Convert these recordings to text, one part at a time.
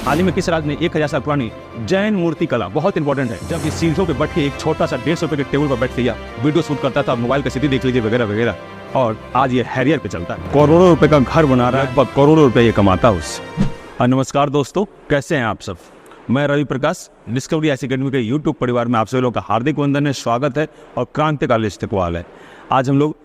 हाल ही में किस राज्य ने 1000 साल पुरानी जैन मूर्ति कला, बहुत इंपॉर्टेंट है, जब इस सीढ़ियों पे बैठ के एक छोटा सा 150 रुपए के टेबल पर बैठ के या वीडियो शूट करता था, मोबाइल का सीधी देख लीजिए वगैरह वगैरह, और आज ये हैरियर पे चलता है, करोड़ों रुपए का घर बना रहा है, लगभग करोड़ों रुपए ये कमाता है उससे। नमस्कार दोस्तों, कैसे हैं आप सब? मैं रवि प्रकाश, डिस्कवरी ऐसी अकेडमी के यूट्यूब परिवार में आप सभी लोगों का हार्दिक वंदन है, स्वागत है और क्रांतिकाली इस्तेकबाल है। आज हम लोग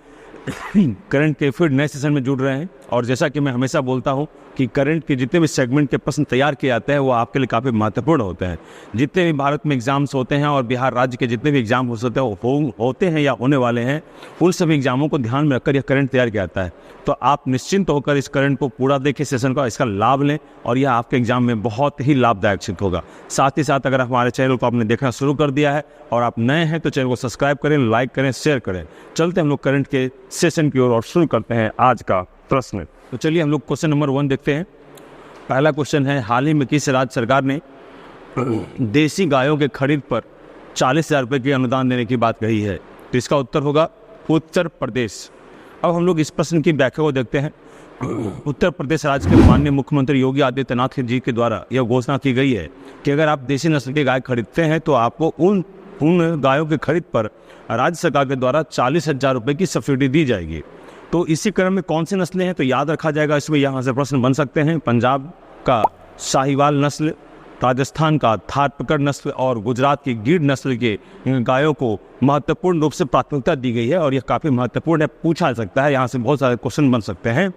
करंट के फिर नए सेशन में जुड़ रहे हैं और जैसा कि मैं हमेशा बोलता हूं कि करंट के जितने भी सेगमेंट के प्रश्न तैयार किए जाते हैं वो आपके लिए काफ़ी महत्वपूर्ण होते हैं। जितने भी भारत में एग्जाम्स होते हैं और बिहार राज्य के जितने भी एग्जाम होते हैं या होने वाले हैं, उन सभी एग्जामों को ध्यान में रखकर यह करंट तैयार किया जाता है। तो आप निश्चिंत होकर इस करंट को पूरा देखें, सेशन का इसका लाभ लें और यह आपके एग्जाम में बहुत ही लाभदायक सिद्ध होगा। साथ ही साथ अगर हमारे चैनल को आपने देखना शुरू कर दिया है और आप नए हैं तो चैनल को सब्सक्राइब करें, लाइक करें, शेयर करें। चलते हम लोग करंट के सेशन की ओर और शुरू करते हैं आज का प्रश्न। तो चलिए हम लोग क्वेश्चन नंबर 1 देखते हैं। पहला क्वेश्चन है, हाल ही में किस राज्य सरकार ने देसी गायों के खरीद पर 40,000 रुपये की अनुदान देने की बात कही है? तो इसका उत्तर होगा उत्तर प्रदेश। अब हम लोग इस प्रश्न की व्याख्या को देखते हैं। उत्तर प्रदेश राज्य के माननीय मुख्यमंत्री योगी आदित्यनाथ जी के द्वारा यह घोषणा की गई है कि अगर आप देसी नस्ल के गाय खरीदते हैं तो आपको उन गायों के खरीद पर राज्य सरकार के द्वारा 40,000 रुपये की सब्सिडी दी जाएगी। तो इसी क्रम में कौन सी नस्लें हैं तो याद रखा जाएगा, इसमें यहाँ से प्रश्न बन सकते हैं। पंजाब का साहिवाल नस्ल, राजस्थान का थारपकर नस्ल और गुजरात की गिर नस्ल के गायों को महत्वपूर्ण रूप से प्राथमिकता दी गई है और यह काफ़ी महत्वपूर्ण है, पूछा जा सकता है। यहाँ से बहुत सारे क्वेश्चन बन सकते हैं।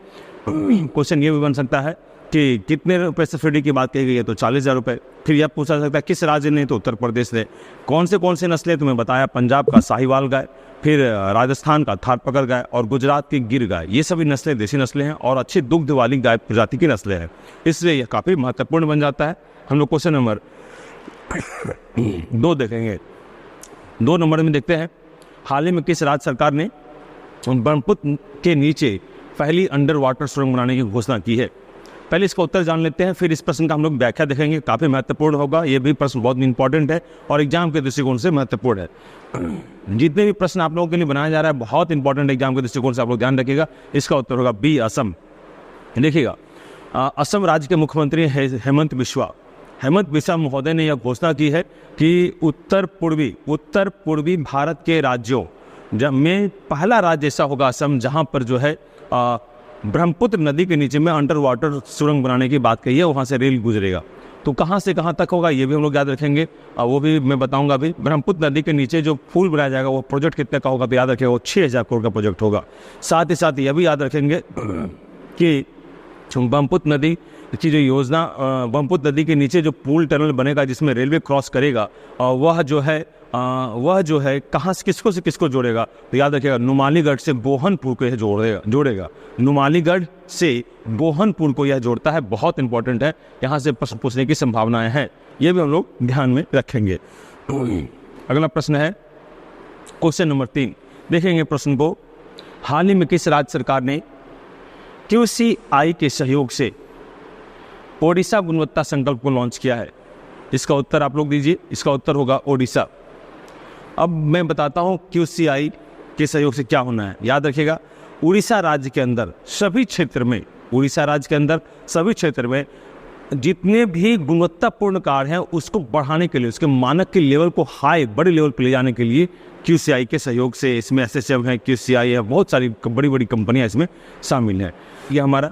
क्वेश्चन ये भी बन सकता है कि कितने रुपये सब्सिडी की बात कही गई है तो 40,000 रुपये। फिर यह पूछा जा सकता है किस राज्य ने, तो उत्तर प्रदेश ने। कौन से नस्लें तुम्हें बताया, पंजाब का साहिवाल गाय, फिर राजस्थान का थारपकर गाय और गुजरात की गिर गाय। ये सभी नस्लें देसी नस्लें हैं और अच्छी दुग्ध वाली गाय प्रजाति की नस्लें हैं, इसलिए यह काफ़ी महत्वपूर्ण बन जाता है। हम लोग क्वेश्चन नंबर 2 देखेंगे। 2 नंबर में देखते हैं, हाल ही में किस राज्य सरकार ने ब्रह्मपुत्र के नीचे पहली अंडर वाटर सुरंग बनाने की घोषणा की है? पहले इसका उत्तर जान लेते हैं, फिर इस प्रश्न का हम लोग व्याख्या देखेंगे, काफ़ी महत्वपूर्ण होगा। ये भी प्रश्न बहुत इंपॉर्टेंट है और एग्जाम के दृष्टिकोण से महत्वपूर्ण है। जितने भी प्रश्न आप लोगों के लिए बनाया जा रहा है बहुत इंपॉर्टेंट एग्जाम के दृष्टिकोण से, आप लोग ध्यान रखिएगा। इसका उत्तर होगा बी, असम। देखिएगा, असम राज्य के मुख्यमंत्री हेमंत बिस्वा महोदय ने यह घोषणा की है कि उत्तर पूर्वी भारत के राज्यों में पहला राज्य ऐसा होगा असम, जहां पर जो है ब्रह्मपुत्र नदी के नीचे में अंडर वाटर सुरंग बनाने की बात कही है, वहां से रेल गुजरेगा। तो कहां से कहां तक होगा ये भी हम लोग याद रखेंगे, वो भी मैं बताऊंगा अभी। ब्रह्मपुत्र नदी के नीचे जो पुल बनाया जाएगा वो प्रोजेक्ट कितने का होगा तो याद रखेगा, वो 6,000 करोड़ का प्रोजेक्ट होगा। साथ ही साथ यह भी याद रखेंगे कि ब्रह्मपुत्र नदी की जो योजना, ब्रह्मपुत्र नदी के नीचे जो पुल टनल बनेगा जिसमें रेलवे क्रॉस करेगा, वह जो है कहाँ से किसको जोड़ेगा तो याद रखिएगा नुमालीगढ़ से बोहनपुर को यह जोड़ेगा। नुमालीगढ़ से बोहनपुर को यह जोड़ता है, बहुत इंपॉर्टेंट है, यहाँ से प्रश्न पूछने की संभावनाएं हैं, ये भी हम लोग ध्यान में रखेंगे। अगला प्रश्न है क्वेश्चन नंबर 3, देखेंगे प्रश्न को। हाल ही में किस राज्य सरकार ने QCI के सहयोग से ओडिशा गुणवत्ता संकल्प को लॉन्च किया है? इसका उत्तर आप लोग दीजिए, इसका उत्तर होगा ओडिशा। अब मैं बताता हूँ QCI के सहयोग से क्या होना है। याद रखिएगा, उड़ीसा राज्य के अंदर सभी क्षेत्र में जितने भी गुणवत्तापूर्ण कार्य हैं उसको बढ़ाने के लिए, उसके मानक के लेवल को बड़े लेवल पर ले जाने के लिए QCI के सहयोग से, इसमें SSM है, QCI है, बहुत सारी बड़ी बड़ी कंपनियां इसमें शामिल हैं। यह हमारा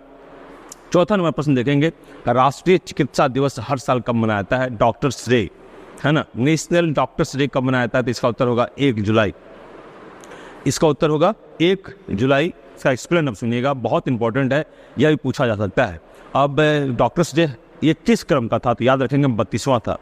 चौथा नंबर प्रश्न देखेंगे। राष्ट्रीय चिकित्सा दिवस हर साल कब मनाया जाता है? डॉक्टर्स डे, है ना, नेशनल डॉक्टर्स डे कब मनाया जाता है? तो इसका उत्तर होगा 1 जुलाई। इसका उत्तर होगा 1 जुलाई। इसका एक्सप्लेन अब सुनिएगा, बहुत इंपॉर्टेंट है, यह भी पूछा जा सकता है। अब डॉक्टर्स डे ये किस क्रम का था तो याद रखेंगे 32वां था।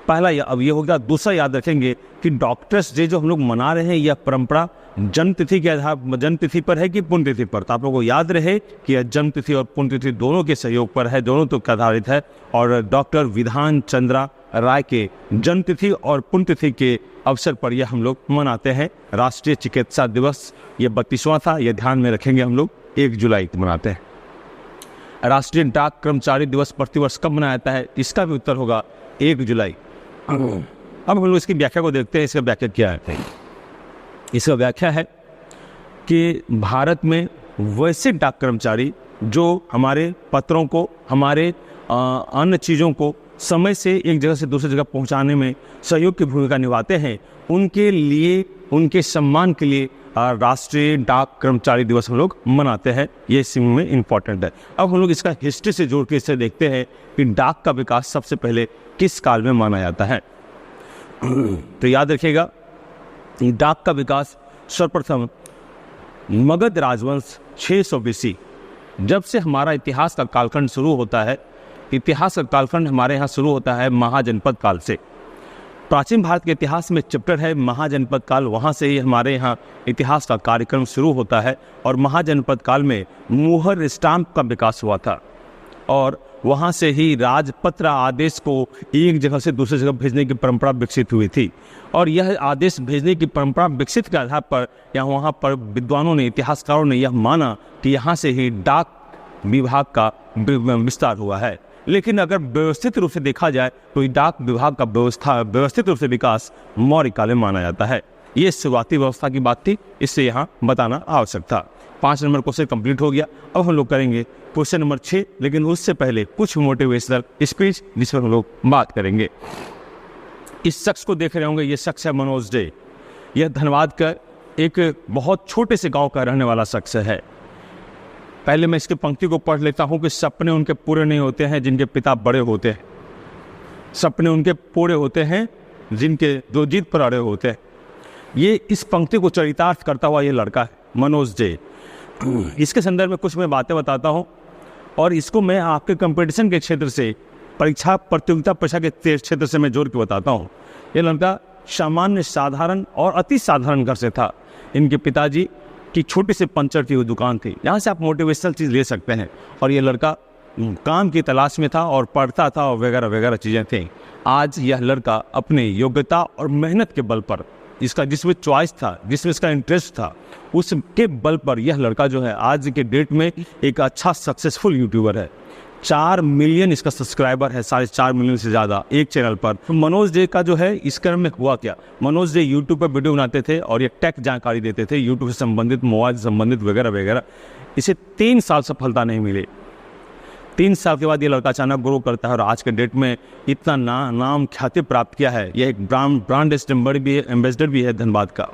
पहला अब ये हो गया। दूसरा याद रखेंगे कि डॉक्टर्स डे जो हम लोग मना रहे हैं यह परंपरा जन्म तिथि पर है कि पुण्यतिथि पर? तो आप लोगों को याद रहे कि यह जन्म तिथि और पुण्यतिथि दोनों के सहयोग पर है, दोनों तो आधारित है। और डॉक्टर विधान चंद्रा राय के जन्म तिथि और पुण्यतिथि के अवसर पर यह हम लोग मनाते हैं राष्ट्रीय चिकित्सा दिवस। ये 32वां था, यह ध्यान में रखेंगे हम लोग, 1 जुलाई को मनाते हैं। राष्ट्रीय डाक कर्मचारी दिवस प्रतिवर्ष कब मनाया जाता है? इसका भी उत्तर होगा 1 जुलाई। अब हम लोग इसकी व्याख्या को देखते हैं। इसका व्याख्या क्या है? इसका व्याख्या है कि भारत में वैसे डाक कर्मचारी जो हमारे पत्रों को, हमारे अन्य चीज़ों को समय से एक जगह से दूसरी जगह पहुंचाने में सहयोग की भूमिका निभाते हैं, उनके लिए, उनके सम्मान के लिए राष्ट्रीय डाक कर्मचारी दिवस हम लोग मनाते हैं। ये इसी में इम्पोर्टेंट है। अब हम लोग इसका हिस्ट्री से जोड़ के इससे देखते हैं कि डाक का विकास सबसे पहले किस काल में माना जाता है। तो याद रखिएगा, डाक का विकास सर्वप्रथम मगध राजवंश 600 BC, जब से हमारा इतिहास का कालखंड शुरू होता है। इतिहास का कालखंड हमारे यहाँ शुरू होता है महाजनपद काल से। प्राचीन भारत के इतिहास में चैप्टर है महाजनपद काल, वहाँ से ही हमारे यहाँ इतिहास का कार्यक्रम शुरू होता है। और महाजनपद काल में मुहर स्टाम्प का विकास हुआ था और वहाँ से ही राजपत्र आदेश को एक जगह से दूसरी जगह भेजने की परंपरा विकसित हुई थी। और यह आदेश भेजने की परंपरा विकसित के आधार पर या वहाँ पर विद्वानों ने, इतिहासकारों ने यह माना कि यहाँ से ही डाक विभाग का विस्तार हुआ है। लेकिन अगर व्यवस्थित रूप से देखा जाए तो डाक विभाग का व्यवस्थित रूप से विकास मौर्य काल में माना जाता है। ये शुरुआती व्यवस्था की बात थी, इससे यहाँ बताना आवश्यक था। 5 नंबर क्वेश्चन कंप्लीट हो गया। अब हम लोग करेंगे क्वेश्चन नंबर 6, लेकिन उससे पहले कुछ मोटिवेशनल स्पीच जिस पर हम लोग बात करेंगे। इस शख्स को देख रहे होंगे, ये शख्स है मनोज डे। यह धनबाद का एक बहुत छोटे से गांव का रहने वाला शख्स है। पहले मैं इसकी पंक्ति को पढ़ लेता हूं कि सपने उनके पूरे नहीं होते हैं जिनके पिता बड़े होते हैं। सपने उनके पूरे होते हैं जिनके दो जीत पर अड़े होते हैं। ये इस पंक्ति को चरितार्थ करता हुआ ये लड़का है मनोज डे। इसके संदर्भ में कुछ मैं बातें बताता हूं और इसको मैं आपके कंपटीशन के क्षेत्र से, प्रतियोगिता परीक्षा के क्षेत्र से मैं जोड़ के बताता हूं। ये लड़का सामान्य, साधारण और अति साधारण घर से था। इनके पिताजी की छोटी सी पंचर की दुकान थी। यहाँ से आप मोटिवेशनल चीज़ ले सकते हैं। और ये लड़का काम की तलाश में था और पढ़ता था और वगैरह वगैरह चीज़ें थी। आज यह लड़का अपने योग्यता और मेहनत के बल पर, इसका जिसमें चॉइस था, जिसमें इसका इंटरेस्ट था, उसके बल पर यह लड़का जो है आज के डेट में एक अच्छा सक्सेसफुल यूट्यूबर है। 4 मिलियन इसका सब्सक्राइबर है, 4.5 मिलियन से ज़्यादा एक चैनल पर। तो मनोज डे का जो है इस क्रम में हुआ क्या, मनोज डे यूट्यूब पर वीडियो बनाते थे और ये टेक जानकारी देते थे, यूट्यूब से संबंधित, मोबाइल से संबंधित वगैरह वगैरह। इसे 3 साल सफलता नहीं मिली। 3 साल के बाद ये लड़का अचानक ग्रो करता है और आज के डेट में इतना नाम ख्याति प्राप्त किया है। यह एक ब्रांड एम्बेसडर भी है धनबाद का।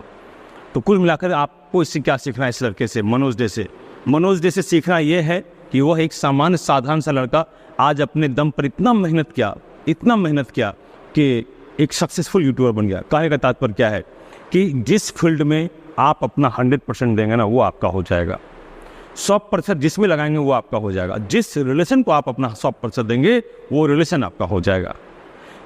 तो कुल मिलाकर आपको इससे क्या सीखना है, इस लड़के से, मनोज डे से? मनोज डे से सीखना यह है कि वह एक सामान्य साधारण सा लड़का आज अपने दम पर इतना मेहनत किया कि एक सक्सेसफुल यूट्यूबर बन गया। कहने का तात्पर्य क्या है कि जिस फील्ड में आप अपना 100% देंगे ना, वो आपका हो जाएगा। 100% जिसमें लगाएंगे वो आपका हो जाएगा। जिस रिलेशन को आप अपना 100% देंगे वो रिलेशन आपका हो जाएगा।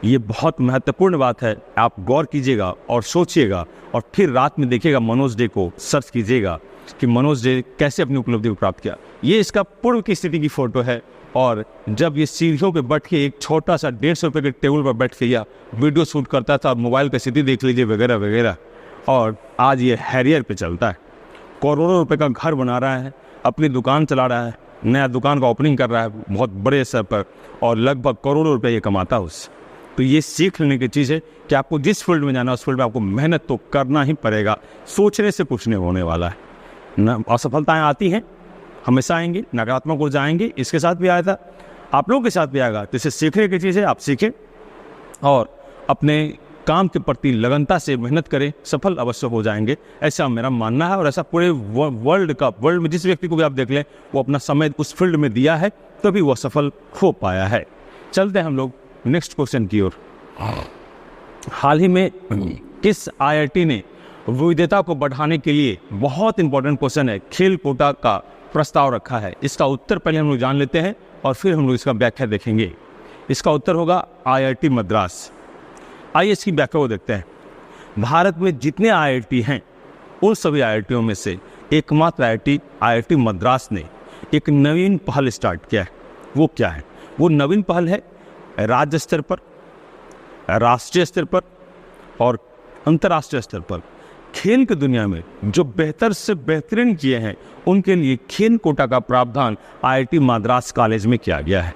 ये बहुत महत्वपूर्ण बात है। आप गौर कीजिएगा और सोचिएगा और फिर रात में देखिएगा, मनोज डे को सर्च कीजिएगा कि मनोज डे कैसे अपनी उपलब्धि को प्राप्त किया। ये इसका पूर्व की स्थिति की फोटो है और जब ये सीढ़ियों पे बैठ के एक छोटा सा 150 रुपये के टेबल पर बैठ के या वीडियो शूट करता था, मोबाइल की स्थिति देख लीजिए वगैरह वगैरह। और आज ये हैरियर पे चलता है, करोड़ों रुपए का घर बना रहा है, अपनी दुकान चला रहा है, नया दुकान का ओपनिंग कर रहा है बहुत बड़े स्तर पर और लगभग करोड़ों रुपए ये कमाता है उससे। तो ये सीख लेने की चीज़ है कि आपको जिस फील्ड में जाना है उस फील्ड में आपको मेहनत तो करना ही पड़ेगा। सोचने से कुछ नहीं होने वाला है ना। असफलताएं आती हैं, हमेशा आएंगी, नकारात्मक ऊर्जा आएंगी। इसके साथ भी आया था, आप लोगों के साथ भी आएगा। तो इसे सीखने की चीज़ है, आप सीखें और अपने काम के प्रति लगनता से मेहनत करें, सफल अवश्य हो जाएंगे, ऐसा मेरा मानना है। और ऐसा पूरे वर्ल्ड में जिस व्यक्ति को भी आप देख लें, वो अपना समय उस फील्ड में दिया है तभी वो सफल हो पाया है। चलते हैं हम लोग नेक्स्ट क्वेश्चन की ओर। हाल ही में किस IIT ने विविधता को बढ़ाने के लिए, बहुत इंपॉर्टेंट क्वेश्चन है, खेल कोटा का प्रस्ताव रखा है? इसका उत्तर पहले हम लोग जान लेते हैं और फिर हम लोग इसका व्याख्या देखेंगे। इसका उत्तर होगा IIT मद्रास। आइए इसकी व्याख्या को देखते हैं। भारत में जितने IIT हैं उन सभी IITों में से एकमात्र IIT मद्रास ने एक नवीन पहल स्टार्ट किया है। वो क्या है? वो नवीन पहल है राज्य स्तर पर, राष्ट्रीय स्तर पर और अंतर्राष्ट्रीय स्तर पर खेल की दुनिया में जो बेहतर से बेहतरीन किए हैं उनके लिए खेल कोटा का प्रावधान IIT मद्रास कॉलेज में किया गया है।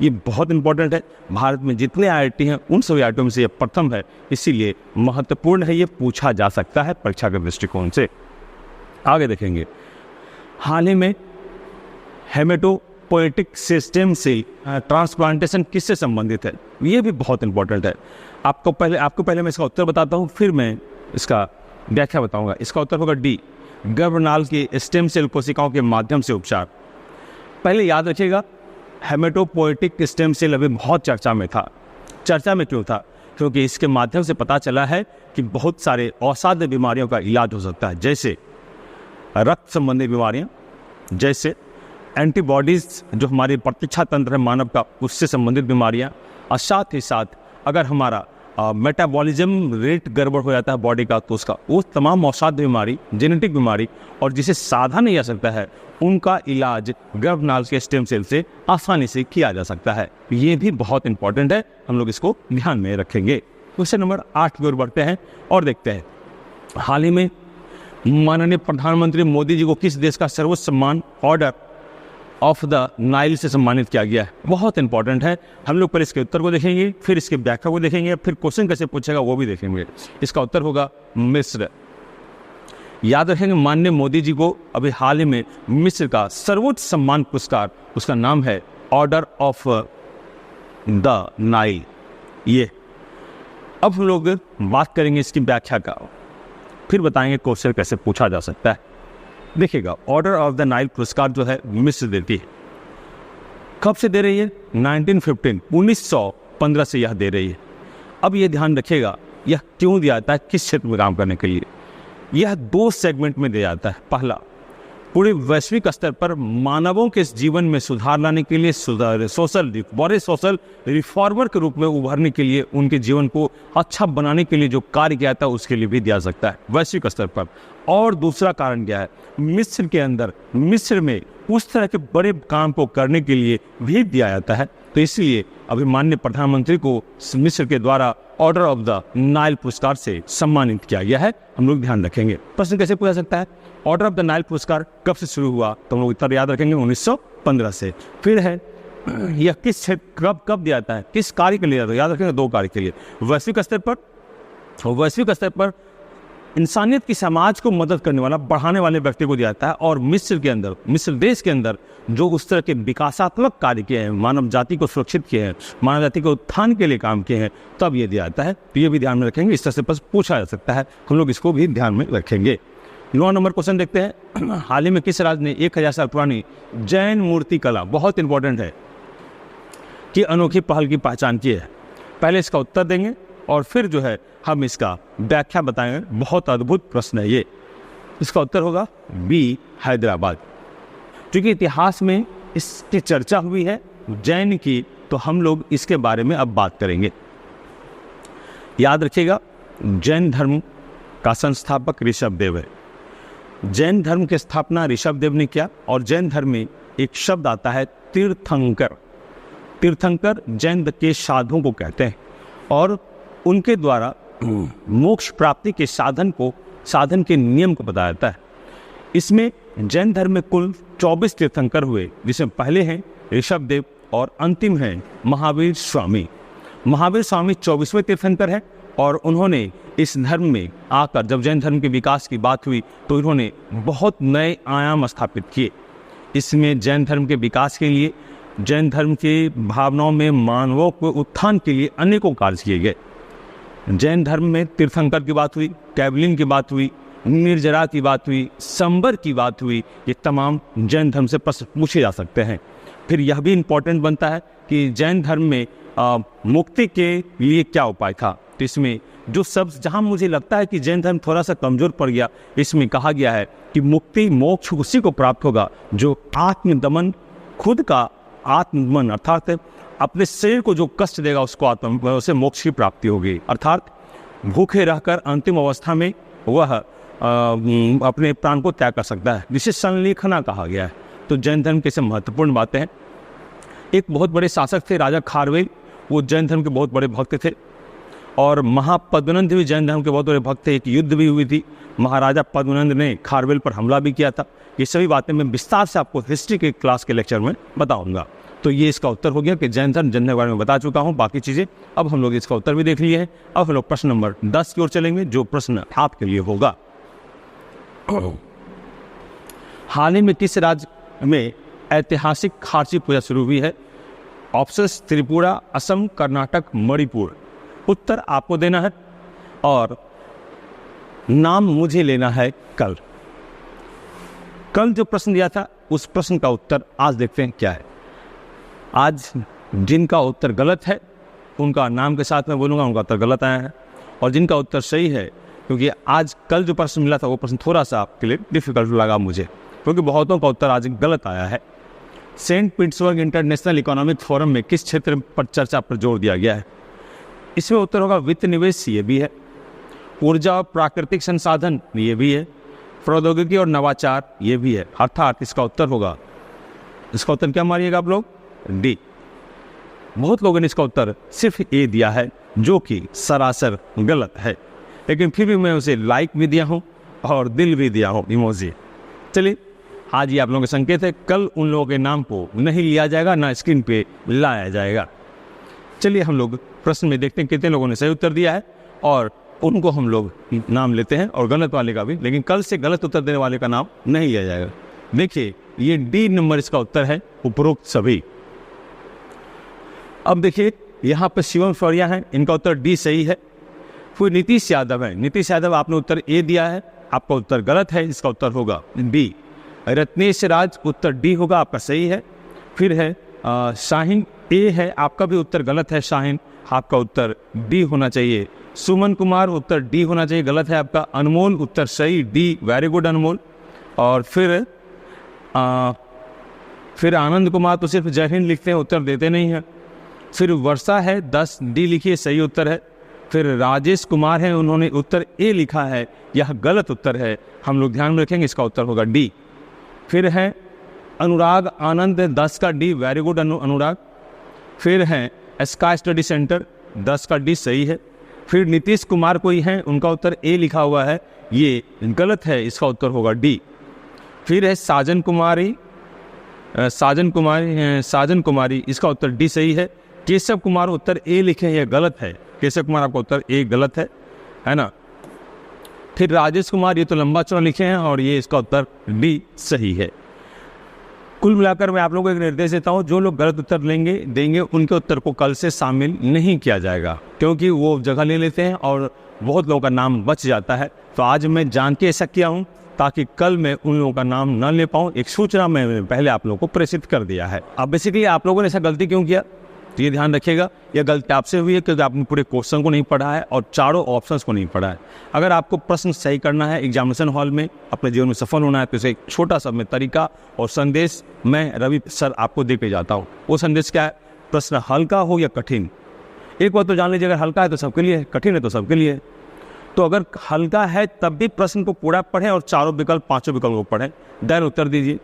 ये बहुत इंपॉर्टेंट है। भारत में जितने IIT हैं उन सभी IIT में से ये प्रथम है, इसीलिए महत्वपूर्ण है। ये पूछा जा सकता है परीक्षा के दृष्टिकोण से। आगे देखेंगे, हाल ही में हेमेटोपोएटिक सिस्टम से ट्रांसप्लांटेशन किससे संबंधित है, ये भी बहुत इंपॉर्टेंट है। आपको पहले मैं इसका उत्तर बताता हूँ, फिर मैं इसका व्याख्या बताऊंगा। इसका उत्तर होगा डी, गर्भनाल के स्टेम सेल कोशिकाओं के माध्यम से उपचार। पहले याद रखिएगा, हेमेटोपोएटिक स्टेम सेल अभी बहुत चर्चा में था। चर्चा में क्यों था? क्योंकि इसके माध्यम से पता चला है कि बहुत सारे असाध्य बीमारियों का इलाज हो सकता है, जैसे रक्त संबंधी बीमारियां, जैसे एंटीबॉडीज जो हमारे प्रतिरक्षा तंत्र है मानव का, उससे संबंधित बीमारियां, और साथ ही साथ अगर हमारा मेटाबॉलिज्म रेट गड़बड़ हो जाता है बॉडी का, तो उसका वो तमाम असाध्य बीमारी, जेनेटिक बीमारी और जिसे साधा नहीं जा सकता है, उनका इलाज गर्भनाल के स्टेम सेल से आसानी से किया जा सकता है। ये भी बहुत इंपॉर्टेंट है, हम लोग इसको ध्यान में रखेंगे। क्वेश्चन नंबर 8 की ओर बढ़ते हैं और देखते हैं, हाल ही में माननीय प्रधानमंत्री मोदी जी को किस देश का सर्वोच्च सम्मान ऑर्डर ऑफ द नाइल से सम्मानित किया गया है? बहुत इंपॉर्टेंट है। हम लोग पर इसके उत्तर को देखेंगे, फिर इसके व्याख्या को देखेंगे, फिर क्वेश्चन कैसे पूछेगा वो भी देखेंगे। इसका उत्तर होगा मिस्र। याद रखेंगे, माननीय मोदी जी को अभी हाल ही में मिस्र का सर्वोच्च सम्मान पुरस्कार, उसका नाम है ऑर्डर ऑफ द नाइल। ये अब हम लोग बात करेंगे इसकी व्याख्या का, फिर बताएंगे क्वेश्चन कैसे पूछा जा सकता है। देखिएगा, ऑर्डर ऑफ द नाइल पुरस्कार जो है मिस्र देती है। कब से दे रही है? 1915 से यह दे रही है। अब ये ध्यान रखिएगा, यह क्यों दिया जाता है, किस क्षेत्र में काम करने के लिए? यह 2 सेगमेंट में दिया जाता है। पहला, पूरे वैश्विक स्तर पर मानवों के जीवन में सुधार लाने के लिए, सोशल रिफॉर्मर के रूप में उभरने के लिए, उनके जीवन को अच्छा बनाने के लिए जो कार्य किया था उसके लिए भी दिया सकता है वैश्विक स्तर पर। और दूसरा कारण क्या है, मिस्र के अंदर, मिस्र में उस तरह के बड़े काम को करने के लिए भी दिया जाता है। तो इसलिए अभी माननीय प्रधानमंत्री को मिस्र के द्वारा ऑर्डर ऑफ द नाइल पुरस्कार से सम्मानित किया गया है। हम लोग ध्यान रखेंगे। प्रश्न कैसे पूछा सकता है, ऑर्डर ऑफ द नाइल पुरस्कार कब से शुरू हुआ? तो हम लोग उत्तर याद रखेंगे 1915 से। फिर है, यह किस क्षेत्र कब दिया जाता है, किस कार्य के लिए? याद रखेंगे 2 कार्य के लिए, वैश्विक स्तर पर, वैश्विक स्तर पर इंसानियत की समाज को मदद करने वाला, बढ़ाने वाले व्यक्ति को दिया जाता है। और मिस्र के अंदर, मिस्र देश के अंदर जो उस तरह के विकासात्मक कार्य किए हैं, मानव जाति को सुरक्षित किए हैं, मानव जाति के उत्थान के लिए काम किए हैं, तब ये दिया जाता है। तो ये भी ध्यान में रखेंगे, इस तरह से बस पूछा जा सकता है, हम लोग इसको भी ध्यान में रखेंगे। 9 नंबर क्वेश्चन देखते हैं, हाल ही में किस राज्य ने 1000 साल पुरानी जैन मूर्ति कला, बहुत इंपॉर्टेंट है, कि अनोखी पहल की पहचान की है? पहले इसका उत्तर देंगे और फिर जो है हम इसका व्याख्या बताएंगे। बहुत अद्भुत प्रश्न है ये। इसका उत्तर होगा बी, हैदराबाद। क्योंकि इतिहास में इसकी चर्चा हुई है जैन की, तो हम लोग इसके बारे में अब बात करेंगे। याद रखिएगा, जैन धर्म का संस्थापक ऋषभदेव है। जैन धर्म की स्थापना ऋषभदेव ने किया। और जैन धर्म में एक शब्द आता है तीर्थंकर। तीर्थंकर जैन के साधुओं को कहते हैं और उनके द्वारा मोक्ष प्राप्ति के साधन के नियम को बताया जाता है। इसमें जैन धर्म में कुल 24 तीर्थंकर हुए, जिसमें पहले हैं ऋषभदेव और अंतिम हैं महावीर स्वामी। महावीर स्वामी 24वें तीर्थंकर है और उन्होंने इस धर्म में आकर, जब जैन धर्म के विकास की बात हुई, तो इन्होंने बहुत नए आयाम स्थापित किए। इसमें जैन धर्म के विकास के लिए, जैन धर्म के भावनाओं में मानवों के उत्थान के लिए अनेकों कार्य किए गए। जैन धर्म में तीर्थंकर की बात हुई, कैवलिन की बात हुई, निर्जरा की बात हुई, संबर की बात हुई। ये तमाम जैन धर्म से प्रश्न पूछे जा सकते हैं। फिर यह भी इम्पोर्टेंट बनता है कि जैन धर्म में मुक्ति के लिए क्या उपाय था। तो इसमें जो सब, जहाँ मुझे लगता है कि जैन धर्म थोड़ा सा कमजोर पड़ गया, इसमें कहा गया है कि मुक्ति, मोक्ष उसी को प्राप्त होगा जो आत्मदमन, खुद का आत्मदमन अर्थात अपने शरीर को जो कष्ट देगा उसको उसे मोक्ष की प्राप्ति होगी। अर्थात भूखे रहकर अंतिम अवस्था में वह अपने प्राण को त्याग कर सकता है, जिसे संलेखना कहा गया है। तो जैन धर्म के से महत्वपूर्ण बातें हैं। एक बहुत बड़े शासक थे राजा खारवेल, वो जैन धर्म के बहुत बड़े भक्त थे। और महापद्मनंद भी जैन धर्म के बहुत बड़े भक्त थे। एक युद्ध भी हुई थी, महाराजा पद्मनंद ने खारवेल पर हमला भी किया था। ये सभी बातें मैं विस्तार से आपको हिस्ट्री के क्लास के लेक्चर में बताऊंगा। तो ये इसका उत्तर हो गया कि जैन धर्म के बारे में बता चुका हूँ। बाकी चीज़ें अब हम लोग इसका उत्तर भी देख लिए हैं। अब हम लोग प्रश्न नंबर 10 की ओर चलेंगे, जो प्रश्न आपके लिए होगा। हाल ही में किस राज्य में ऐतिहासिक खारसी पूजा शुरू हुई है? ऑप्शंस त्रिपुरा, असम, कर्नाटक, मणिपुर। उत्तर आपको देना है और नाम मुझे लेना है कल। कल जो प्रश्न दिया था उस प्रश्न का उत्तर आज देखते हैं क्या है। आज जिनका उत्तर गलत है उनका नाम के साथ मैं बोलूँगा, उनका उत्तर गलत आया है, और जिनका उत्तर सही है, क्योंकि आज कल जो प्रश्न मिला था वो प्रश्न थोड़ा सा आपके लिए डिफिकल्ट लगा मुझे, क्योंकि बहुतों का उत्तर आज गलत आया है। Saint Petersburg International Economic Forum में किस क्षेत्र पर चर्चा पर जोर दिया गया है? इसमें उत्तर होगा वित्त निवेश, ये भी है। ऊर्जा और प्राकृतिक संसाधन, ये भी है। प्रौद्योगिकी और नवाचार, ये भी है। अर्थात इसका उत्तर होगा, इसका उत्तर क्या मारिएगा आप लोग? डी। बहुत लोगों ने इसका उत्तर सिर्फ ए दिया है, जो कि सरासर गलत है, लेकिन फिर भी मैं उसे लाइक भी दिया हूँ और दिल भी दिया हूँ, इमोजी। चलिए, आज ये आप लोगों के संकेत है, कल उन लोगों के नाम को नहीं लिया जाएगा, ना स्क्रीन पे लाया जाएगा। चलिए हम लोग प्रश्न में देखते हैं कितने लोगों ने सही उत्तर दिया है और उनको हम लोग नाम लेते हैं, और गलत वाले का भी, लेकिन कल से गलत उत्तर देने वाले का नाम नहीं लिया जाएगा। देखिए, ये डी नंबर इसका उत्तर है, उपरोक्त सभी। अब देखिए, यहाँ पर शिवम शौर्या है, इनका उत्तर डी सही है। फिर नीतीश यादव है, नीतीश यादव आपने उत्तर ए दिया है, आपका उत्तर गलत है, इसका उत्तर होगा बी। रत्नेश राज, उत्तर डी होगा, आपका सही है। फिर है शाहीन, ए है, आपका भी उत्तर गलत है शाहीन, आपका उत्तर डी होना चाहिए। सुमन कुमार, उत्तर डी होना चाहिए, गलत है आपका। अनमोल, उत्तर सही, डी, वेरी गुड अनमोल। और फिर आनंद कुमार तो सिर्फ जय हिंद लिखते हैं, उत्तर देते नहीं हैं। फिर वर्षा है 10, डी लिखिए, सही उत्तर है। फिर राजेश कुमार हैं, उन्होंने उत्तर ए लिखा है, यह गलत उत्तर है, हम लोग ध्यान में रखेंगे, इसका उत्तर होगा डी। फिर है अनुराग आनंद, 10 का डी, वेरी गुड अनुराग। फिर है स्काई स्टडी सेंटर, 10 का डी सही है। फिर नीतीश कुमार कोई हैं, उनका उत्तर ए लिखा हुआ है, ये गलत है, इसका उत्तर होगा डी। फिर है साजन कुमारी, इसका उत्तर डी सही है। केशव कुमार, उत्तर ए लिखे हैं, यह गलत है, केशव कुमार आपका उत्तर ए गलत है ना। फिर राजेश कुमार, ये तो लंबा चौड़ा लिखे हैं और ये इसका उत्तर डी सही है। कुल मिलाकर मैं आप लोगों को एक निर्देश देता हूँ, जो लोग गलत उत्तर देंगे उनके उत्तर को कल से शामिल नहीं किया जाएगा, क्योंकि वो जगह ले लेते हैं और बहुत लोगों का नाम बच जाता है। तो आज मैं जान के ऐसा किया हूँ ताकि कल मैं उन लोगों का नाम न ले पाऊँ, एक सूचना मैंने पहले आप लोगों को प्रेषित कर दिया है। अब बेसिकली आप लोगों ने ऐसा गलती क्यों किया, तो ये ध्यान रखिएगा, यह गलती आपसे हुई है क्योंकि आपने पूरे क्वेश्चन को नहीं पढ़ा है और चारों ऑप्शंस को नहीं पढ़ा है। अगर आपको प्रश्न सही करना है एग्जामिनेशन हॉल में, अपने जीवन में सफल होना है, तो इसे एक छोटा सा मैं तरीका और संदेश मैं रवि सर आपको दे के जाता हूँ। वो संदेश क्या है? प्रश्न हल्का हो या कठिन, एक बात तो जान लीजिए, अगर हल्का है तो सबके लिए है, कठिन है तो सबके लिए है। तो अगर हल्का है तब भी प्रश्न को पूरा पढ़ें और चारों विकल्प, पांचों विकल्प को पढ़ें, देन उत्तर दीजिए।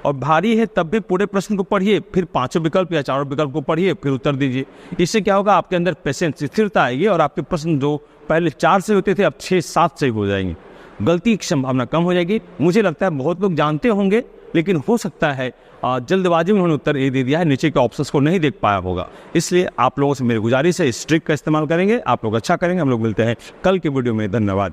और भारी है तब भी पूरे प्रश्न को पढ़िए, फिर पांचों विकल्प या चारों विकल्प को पढ़िए, फिर उत्तर दीजिए। इससे क्या होगा, आपके अंदर पेशेंस, स्थिरता आएगी और आपके प्रश्न जो पहले 4 से होते थे अब 6-7 से हो जाएंगे, गलती की संभावना कम हो जाएगी। मुझे लगता है बहुत लोग जानते होंगे, लेकिन हो सकता है जल्दबाजी में उन्होंने उत्तर ए दे दिया है, नीचे के ऑप्शंस को नहीं देख पाया होगा। इसलिए आप लोगों से मेरी गुजारिश है, इस ट्रिक का इस्तेमाल करेंगे, आप लोग अच्छा करेंगे। हम लोग मिलते हैं कल के वीडियो में, धन्यवाद।